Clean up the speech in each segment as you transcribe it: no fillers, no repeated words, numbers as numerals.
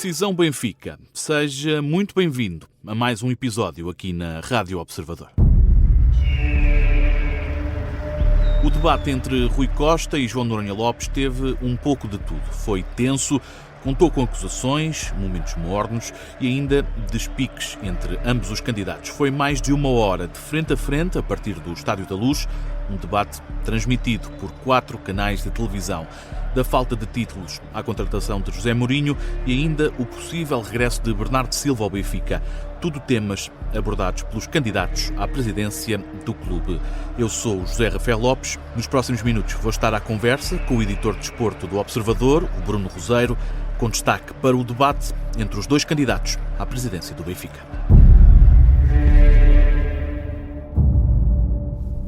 Decisão Benfica. Seja muito bem-vindo a mais um episódio aqui na Rádio Observador. O debate entre Rui Costa e João Noronha Lopes teve um pouco de tudo. Foi tenso, contou com acusações, momentos mornos e ainda despiques entre ambos os candidatos. Foi mais de uma hora de frente a frente, a partir do Estádio da Luz, um debate transmitido por 4 canais de televisão. Da falta de títulos à contratação de José Mourinho e ainda o possível regresso de Bernardo Silva ao Benfica. Tudo temas abordados pelos candidatos à presidência do clube. Eu sou José Rafael Lopes. Nos próximos minutos vou estar à conversa com o editor de desporto do Observador, o Bruno Roseiro, com destaque para o debate entre os dois candidatos à presidência do Benfica.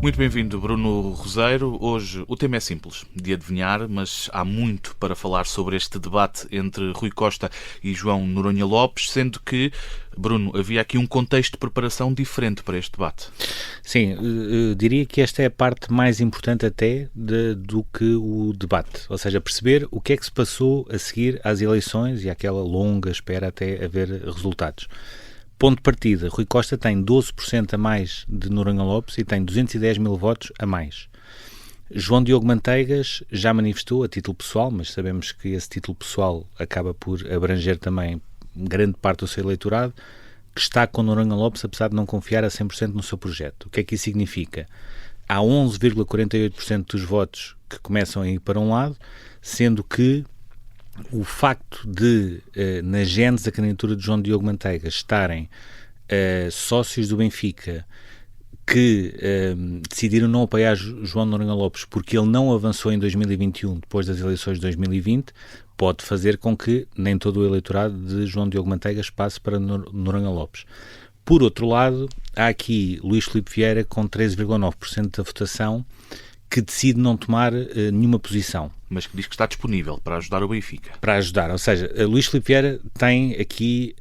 Muito bem-vindo, Bruno Roseiro. Hoje o tema é simples de adivinhar, mas há muito para falar sobre este debate entre Rui Costa e João Noronha Lopes, sendo que, Bruno, havia aqui um contexto de preparação diferente para este debate. Sim, eu diria que esta é a parte mais importante até do que o debate, ou seja, perceber o que é que se passou a seguir às eleições e àquela longa espera até haver resultados. Ponto de partida, Rui Costa tem 12% a mais de Noronha Lopes e tem 210 mil votos a mais. João Diogo Manteigas já manifestou a título pessoal, mas sabemos que esse título pessoal acaba por abranger também grande parte do seu eleitorado, que está com Noronha Lopes, apesar de não confiar a 100% no seu projeto. O que é que isso significa? Há 11,48% dos votos que começam a ir para um lado, sendo que o facto de, na gênese da candidatura de João Diogo Manteigas, estarem sócios do Benfica que decidiram não apoiar João Noronha Lopes porque ele não avançou em 2021, depois das eleições de 2020, pode fazer com que nem todo o eleitorado de João Diogo Manteigas passe para Noronha Lopes. Por outro lado, há aqui Luís Filipe Vieira com 13,9% da votação, que decide não tomar nenhuma posição. Mas que diz que está disponível para ajudar o Benfica. Para ajudar, ou seja, Luís Filipe Vieira tem aqui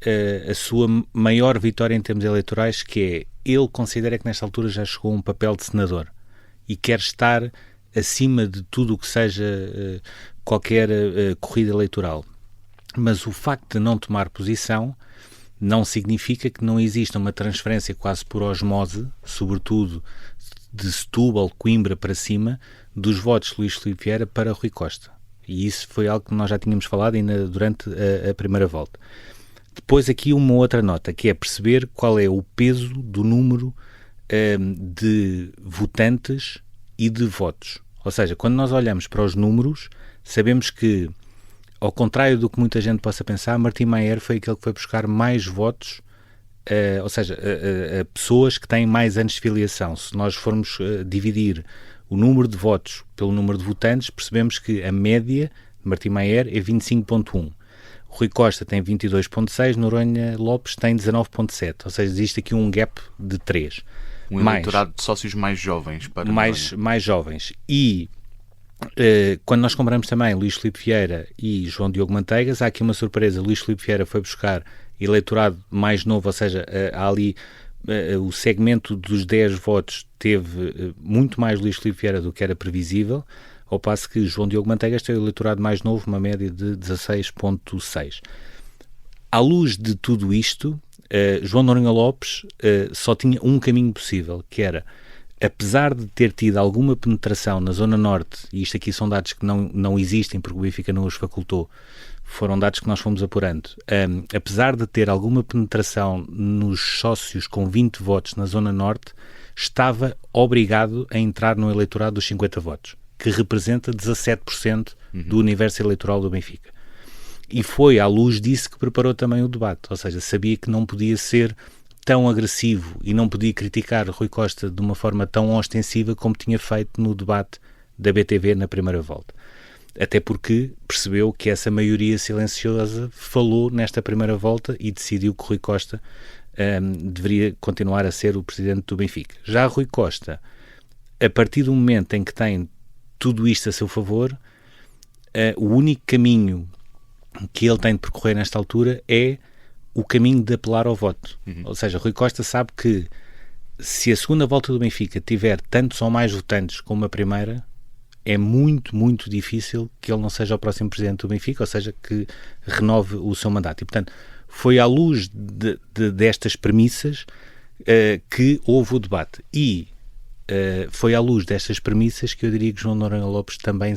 a sua maior vitória em termos eleitorais, que é, ele considera que nesta altura já chegou a um papel de senador e quer estar acima de tudo o que seja qualquer corrida eleitoral. Mas o facto de não tomar posição não significa que não exista uma transferência quase por osmose, sobretudo de Setúbal, Coimbra para cima, dos votos de Luís Filipe Vieira para Rui Costa. E isso foi algo que nós já tínhamos falado ainda durante a primeira volta. Depois aqui uma outra nota, que é perceber qual é o peso do número de votantes e de votos. Ou seja, quando nós olhamos para os números, sabemos que, ao contrário do que muita gente possa pensar, Martim Maier foi aquele que foi buscar mais votos, ou seja, pessoas que têm mais anos de filiação. Se nós formos dividir o número de votos pelo número de votantes, percebemos que a média de Martim Maier é 25,1. Rui Costa tem 22,6, Noronha Lopes tem 19,7. Ou seja, existe aqui um gap de 3. Um eleitorado de sócios mais jovens. Para mais jovens. E quando nós comparamos também Luís Filipe Vieira e João Diogo Manteigas, há aqui uma surpresa. Luís Filipe Vieira foi buscar eleitorado mais novo, ou seja, há ali o segmento dos 10 votos teve muito mais Luís Filipe Vieira do que era previsível, ao passo que João Diogo Manteigas tem o eleitorado mais novo, uma média de 16,6. À luz de tudo isto, João Noronha Lopes só tinha um caminho possível, que era, apesar de ter tido alguma penetração na Zona Norte, e isto aqui são dados que não existem porque o Benfica não os facultou, foram dados que nós fomos apurando, apesar de ter alguma penetração nos sócios com 20 votos na Zona Norte, estava obrigado a entrar no eleitorado dos 50 votos, que representa 17% do universo eleitoral do Benfica. E foi à luz disso que preparou também o debate, ou seja, sabia que não podia ser tão agressivo e não podia criticar Rui Costa de uma forma tão ostensiva como tinha feito no debate da BTV na primeira volta. Até porque percebeu que essa maioria silenciosa falou nesta primeira volta e decidiu que Rui Costa deveria continuar a ser o presidente do Benfica. Já Rui Costa, a partir do momento em que tem tudo isto a seu favor, o único caminho que ele tem de percorrer nesta altura é o caminho de apelar ao voto. Ou seja, Rui Costa sabe que se a segunda volta do Benfica tiver tantos ou mais votantes como a primeira, é muito, muito difícil que ele não seja o próximo presidente do Benfica, ou seja, que renove o seu mandato. E, portanto, foi à luz destas premissas que houve o debate. E foi à luz destas premissas que eu diria que João Noronha Lopes também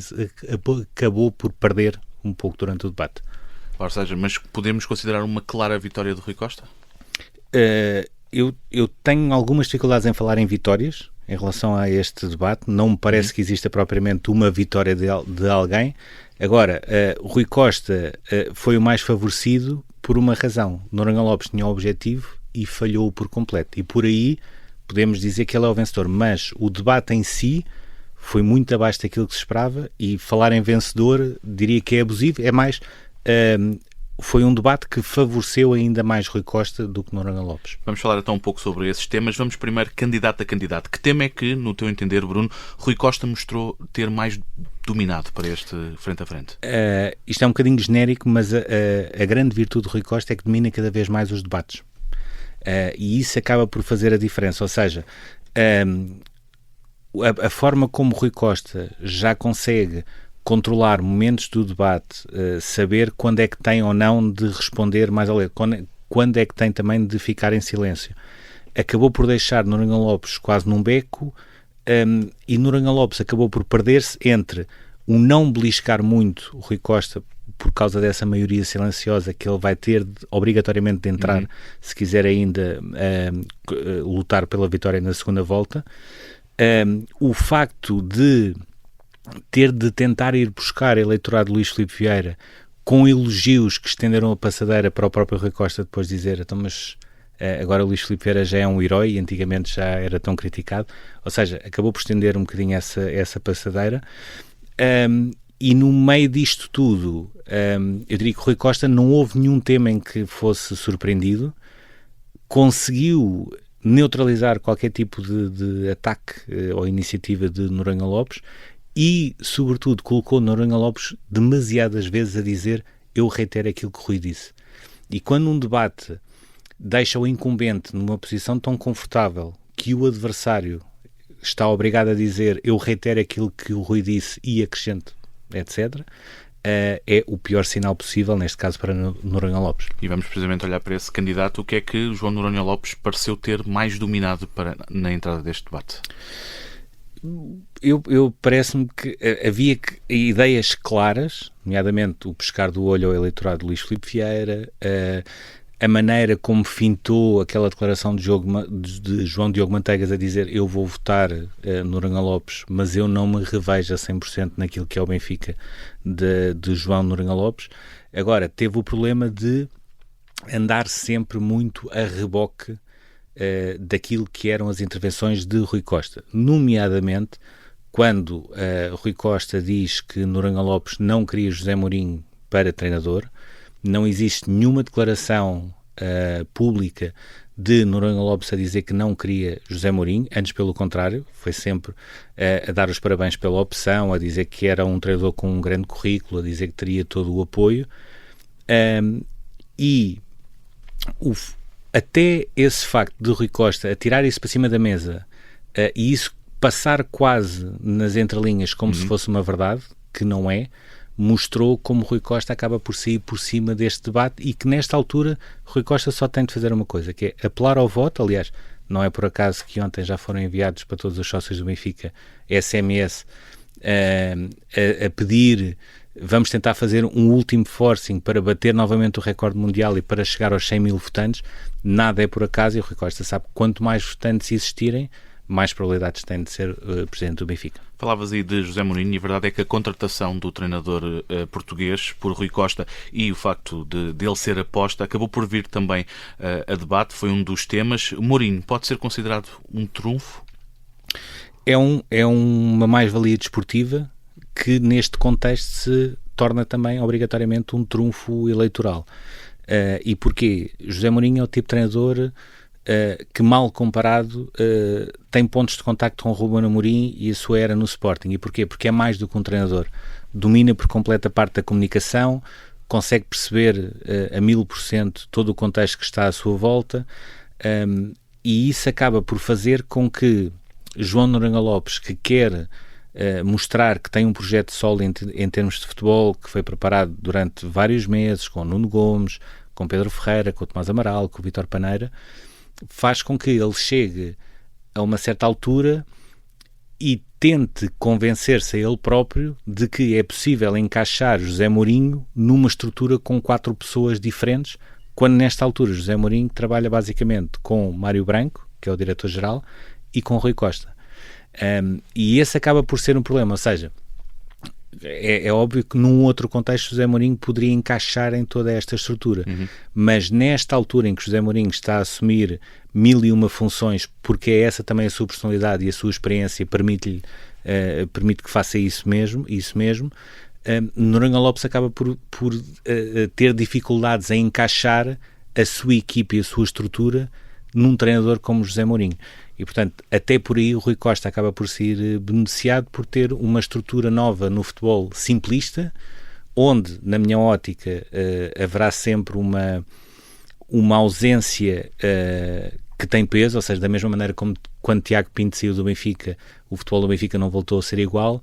acabou por perder um pouco durante o debate. Ou seja, mas podemos considerar uma clara vitória de Rui Costa? Eu tenho algumas dificuldades em falar em vitórias em relação a este debate. Não me parece que exista propriamente uma vitória de alguém. Agora, o Rui Costa foi o mais favorecido por uma razão. Noronha Lopes tinha o objetivo e falhou por completo. E por aí podemos dizer que ele é o vencedor. Mas o debate em si foi muito abaixo daquilo que se esperava, e falar em vencedor diria que é abusivo. É mais... foi um debate que favoreceu ainda mais Rui Costa do que Noronha Lopes. Vamos falar então um pouco sobre esses temas. Vamos primeiro candidato a candidato. Que tema é que, no teu entender, Bruno, Rui Costa mostrou ter mais dominado para este frente a frente? Isto é um bocadinho genérico, mas a grande virtude de Rui Costa é que domina cada vez mais os debates. E isso acaba por fazer a diferença. Ou seja, a forma como Rui Costa já consegue controlar momentos do debate, saber quando é que tem ou não de responder mais ao leito, quando é que tem também de ficar em silêncio. Acabou por deixar Noronha Lopes quase num beco, e Noronha Lopes acabou por perder-se entre o não beliscar muito o Rui Costa por causa dessa maioria silenciosa que ele vai ter obrigatoriamente de entrar se quiser ainda lutar pela vitória na segunda volta. O facto de ter de tentar ir buscar eleitorado de Luís Filipe Vieira, com elogios que estenderam a passadeira para o próprio Rui Costa depois dizer, então, mas agora o Luís Filipe Vieira já é um herói e antigamente já era tão criticado. Ou seja, acabou por estender um bocadinho essa passadeira. E no meio disto tudo, eu diria que o Rui Costa não houve nenhum tema em que fosse surpreendido, conseguiu neutralizar qualquer tipo de ataque ou iniciativa de Noronha Lopes, e, sobretudo, colocou Noronha Lopes demasiadas vezes a dizer eu reitero aquilo que Rui disse. E quando um debate deixa o incumbente numa posição tão confortável que o adversário está obrigado a dizer eu reitero aquilo que o Rui disse e acrescento, etc., é o pior sinal possível, neste caso para Noronha Lopes. E vamos precisamente olhar para esse candidato. O que é que João Noronha Lopes pareceu ter mais dominado na entrada deste debate? Eu parece-me que havia ideias claras, nomeadamente o pescar do olho ao eleitorado de Luís Filipe Vieira, a maneira como fintou aquela declaração de João Diogo Manteigas a dizer eu vou votar Noronha Lopes, mas eu não me revejo a 100% naquilo que é o Benfica de João Noronha Lopes. Agora, teve o problema de andar sempre muito a reboque daquilo que eram as intervenções de Rui Costa, nomeadamente quando Rui Costa diz que Noronha Lopes não queria José Mourinho para treinador. Não existe nenhuma declaração pública de Noronha Lopes a dizer que não queria José Mourinho, antes pelo contrário, foi sempre a dar os parabéns pela opção, a dizer que era um treinador com um grande currículo, a dizer que teria todo o apoio, e até esse facto de Rui Costa atirar isso para cima da mesa e isso passar quase nas entrelinhas como se fosse uma verdade, que não é, mostrou como Rui Costa acaba por sair por cima deste debate e que nesta altura Rui Costa só tem de fazer uma coisa, que é apelar ao voto. Aliás, não é por acaso que ontem já foram enviados para todos os sócios do Benfica SMS a pedir, vamos tentar fazer um último forcing para bater novamente o recorde mundial e para chegar aos 100 mil votantes. Nada é por acaso, e o Rui Costa sabe que quanto mais votantes existirem, mais probabilidades tem de ser presidente do Benfica. Falavas aí de José Mourinho, e a verdade é que a contratação do treinador português por Rui Costa e o facto de ele ser aposta acabou por vir também a debate, foi um dos temas. Mourinho pode ser considerado um trunfo? É uma mais-valia desportiva que neste contexto se torna também obrigatoriamente um trunfo eleitoral. E porquê? José Mourinho é o tipo de treinador que, mal comparado, tem pontos de contacto com o Ruben Amorim, e isso era no Sporting. E porquê? Porque é mais do que um treinador. Domina por completo a parte da comunicação, consegue perceber a 1000% todo o contexto que está à sua volta, e isso acaba por fazer com que João Noronha Lopes, que quer mostrar que tem um projeto sólido em termos de futebol, que foi preparado durante vários meses, com o Nuno Gomes, com Pedro Ferreira, com o Tomás Amaral, com o Vítor Paneira, faz com que ele chegue a uma certa altura e tente convencer-se a ele próprio de que é possível encaixar José Mourinho numa estrutura com 4 pessoas diferentes, quando nesta altura José Mourinho trabalha basicamente com Mário Branco, que é o diretor-geral, e com Rui Costa. E esse acaba por ser um problema, ou seja, é óbvio que num outro contexto José Mourinho poderia encaixar em toda esta estrutura, mas nesta altura em que José Mourinho está a assumir 1001 funções, porque é essa também a sua personalidade e a sua experiência permite que faça isso mesmo, Noronha Lopes acaba por ter dificuldades em encaixar a sua equipe e a sua estrutura num treinador como José Mourinho. E, portanto, até por aí o Rui Costa acaba por ser beneficiado por ter uma estrutura nova no futebol simplista, onde, na minha ótica, haverá sempre uma ausência que tem peso, ou seja, da mesma maneira como quando Tiago Pinto saiu do Benfica, o futebol do Benfica não voltou a ser igual,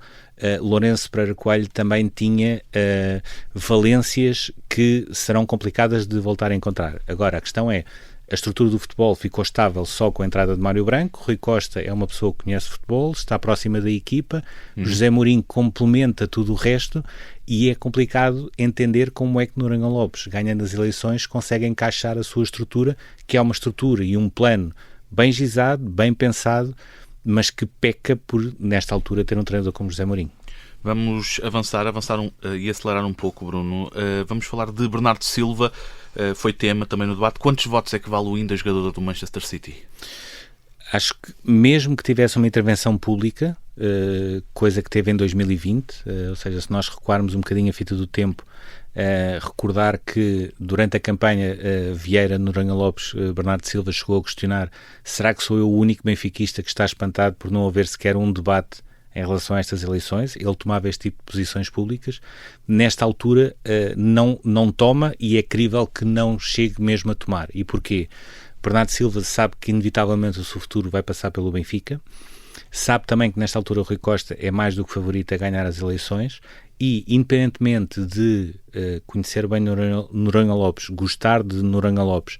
Lourenço Pereira Coelho também tinha valências que serão complicadas de voltar a encontrar. Agora, a questão é, a estrutura do futebol ficou estável só com a entrada de Mário Branco. Rui Costa é uma pessoa que conhece futebol, está próxima da equipa. José Mourinho complementa tudo o resto e é complicado entender como é que Noronha Lopes, ganhando as eleições, consegue encaixar a sua estrutura, que é uma estrutura e um plano bem gizado, bem pensado, mas que peca por, nesta altura, ter um treinador como José Mourinho. Vamos avançar e acelerar um pouco, Bruno. Vamos falar de Bernardo Silva. Foi tema também no debate. Quantos votos é que vale o ainda jogador do Manchester City? Acho que mesmo que tivesse uma intervenção pública, coisa que teve em 2020, ou seja, se nós recuarmos um bocadinho a fita do tempo, recordar que durante a campanha Vieira, Noronha Lopes, Bernardo Silva chegou a questionar: será que sou eu o único benfiquista que está espantado por não haver sequer um debate em relação a estas eleições? Ele tomava este tipo de posições públicas. Nesta altura não toma, e é crível que não chegue mesmo a tomar. E porquê? Bernardo Silva sabe que inevitavelmente o seu futuro vai passar pelo Benfica, sabe também que nesta altura o Rui Costa é mais do que favorito a ganhar as eleições e, independentemente de conhecer bem Noronha Lopes, gostar de Noronha Lopes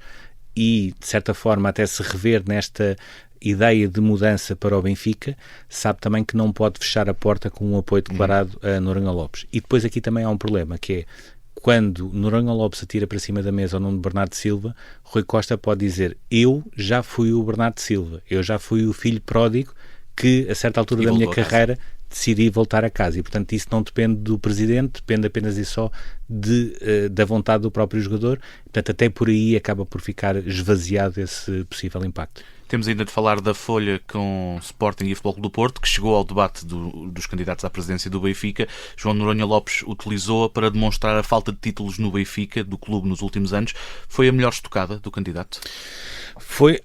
e, de certa forma, até se rever nesta ideia de mudança para o Benfica, sabe também que não pode fechar a porta com um apoio declarado a Noronha Lopes. E depois aqui também há um problema, que é quando Noronha Lopes atira para cima da mesa o nome de Bernardo Silva, Rui Costa pode dizer: eu já fui o Bernardo Silva, eu já fui o filho pródigo que, a certa altura da minha carreira, decidi voltar a casa. E, portanto, isso não depende do presidente, depende apenas e só da vontade do próprio jogador. Portanto, até por aí acaba por ficar esvaziado esse possível impacto. Temos ainda de falar da folha com Sporting e Futebol Clube do Porto, que chegou ao debate dos candidatos à presidência do Benfica. João Noronha Lopes utilizou-a para demonstrar a falta de títulos no Benfica, do clube, nos últimos anos. Foi a melhor estocada do candidato? Foi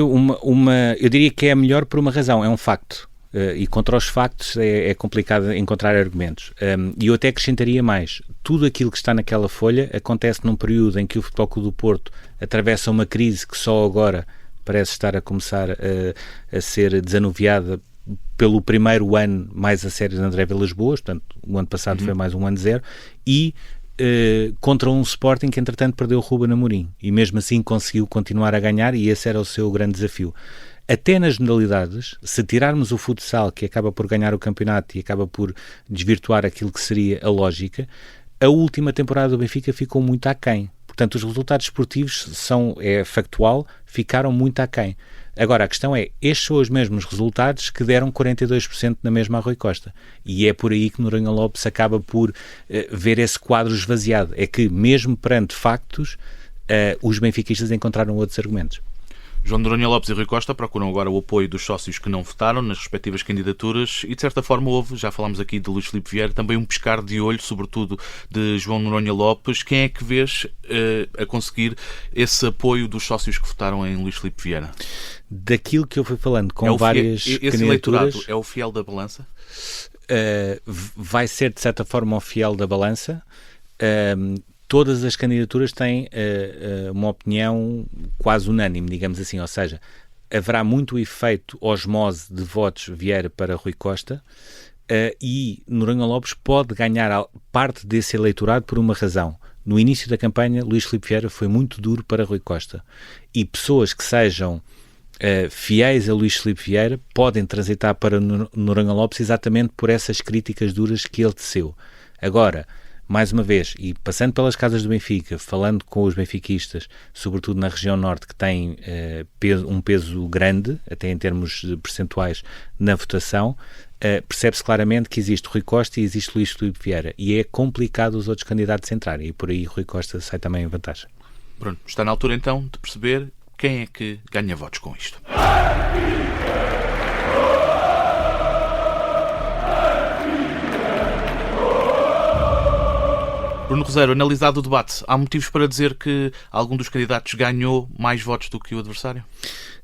uma... Eu diria que é a melhor por uma razão, é um facto. E contra os factos é complicado encontrar argumentos. E eu até acrescentaria mais: tudo aquilo que está naquela folha acontece num período em que o Futebol Clube do Porto atravessa uma crise que só agora parece estar a começar a ser desanuviada pelo primeiro ano mais a sério de André Vilas Boas. Portanto, o ano passado foi mais um ano zero, e contra um Sporting que entretanto perdeu o Ruben Amorim, e mesmo assim conseguiu continuar a ganhar, e esse era o seu grande desafio. Até nas modalidades, se tirarmos o futsal, que acaba por ganhar o campeonato e acaba por desvirtuar aquilo que seria a lógica, a última temporada do Benfica ficou muito aquém. Portanto, os resultados esportivos é factual, ficaram muito aquém. Agora, a questão é, estes são os mesmos resultados que deram 42% na mesma a Rui Costa. E é por aí que Noronha Lopes acaba por ver esse quadro esvaziado. É que, mesmo perante factos, os benfiquistas encontraram outros argumentos. João Noronha Lopes e Rui Costa procuram agora o apoio dos sócios que não votaram nas respectivas candidaturas e, de certa forma, houve, já falámos aqui de Luís Filipe Vieira, também um pescar de olho, sobretudo de João Noronha Lopes. Quem é que vês a conseguir esse apoio dos sócios que votaram em Luís Filipe Vieira? Daquilo que eu fui falando com várias candidaturas... Esse eleitorado é o fiel da balança? Vai ser, de certa forma, o fiel da balança. Todas as candidaturas têm uma opinião quase unânime, digamos assim, ou seja, haverá muito efeito osmose de votos Vieira para Rui Costa, e Noronha Lopes pode ganhar parte desse eleitorado por uma razão. No início da campanha, Luís Filipe Vieira foi muito duro para Rui Costa, e pessoas que sejam fiéis a Luís Filipe Vieira podem transitar para Noronha Lopes exatamente por essas críticas duras que ele teceu. Agora, mais uma vez, e passando pelas casas do Benfica, falando com os benfiquistas, sobretudo na região norte, que tem um peso grande, até em termos percentuais, na votação, percebe-se claramente que existe Rui Costa e existe Luís Filipe Vieira, e é complicado os outros candidatos entrarem, e por aí Rui Costa sai também em vantagem. Bruno, está na altura então de perceber quem é que ganha votos com isto. Bruno Roseiro, analisado o debate, há motivos para dizer que algum dos candidatos ganhou mais votos do que o adversário?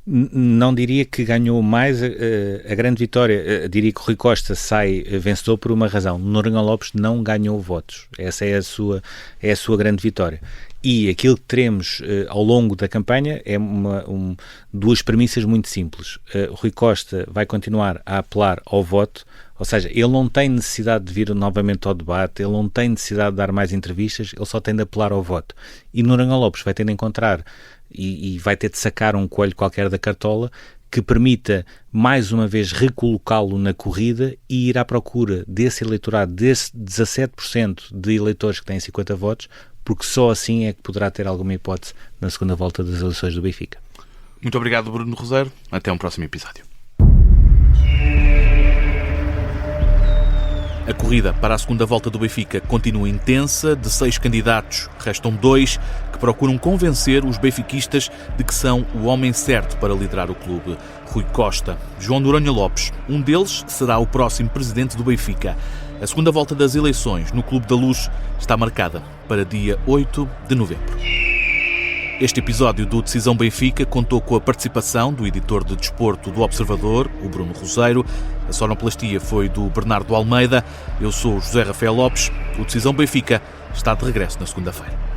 Não diria que ganhou mais a grande vitória. Diria que Rui Costa sai vencedor por uma razão. Noronha Lopes não ganhou votos. Essa é a sua grande vitória. E aquilo que teremos ao longo da campanha é duas premissas muito simples. Rui Costa vai continuar a apelar ao voto, ou seja, ele não tem necessidade de vir novamente ao debate, ele não tem necessidade de dar mais entrevistas, ele só tem de apelar ao voto. E Noronha Lopes vai ter de encontrar e vai ter de sacar um coelho qualquer da cartola que permita, mais uma vez, recolocá-lo na corrida e ir à procura desse eleitorado, desse 17% de eleitores que têm 50 votos, porque só assim é que poderá ter alguma hipótese na segunda volta das eleições do Benfica. Muito obrigado, Bruno Roseiro. Até um próximo episódio. A corrida para a segunda volta do Benfica continua intensa. De 6 candidatos, restam 2 que procuram convencer os benfiquistas de que são o homem certo para liderar o clube. Rui Costa, João Noronha Lopes. Um deles será o próximo presidente do Benfica. A segunda volta das eleições no Clube da Luz está marcada para dia 8 de novembro. Este episódio do Decisão Benfica contou com a participação do editor de desporto do Observador, o Bruno Roseiro. A sonoplastia foi do Bernardo Almeida. Eu sou o José Rafael Lopes. O Decisão Benfica está de regresso na segunda-feira.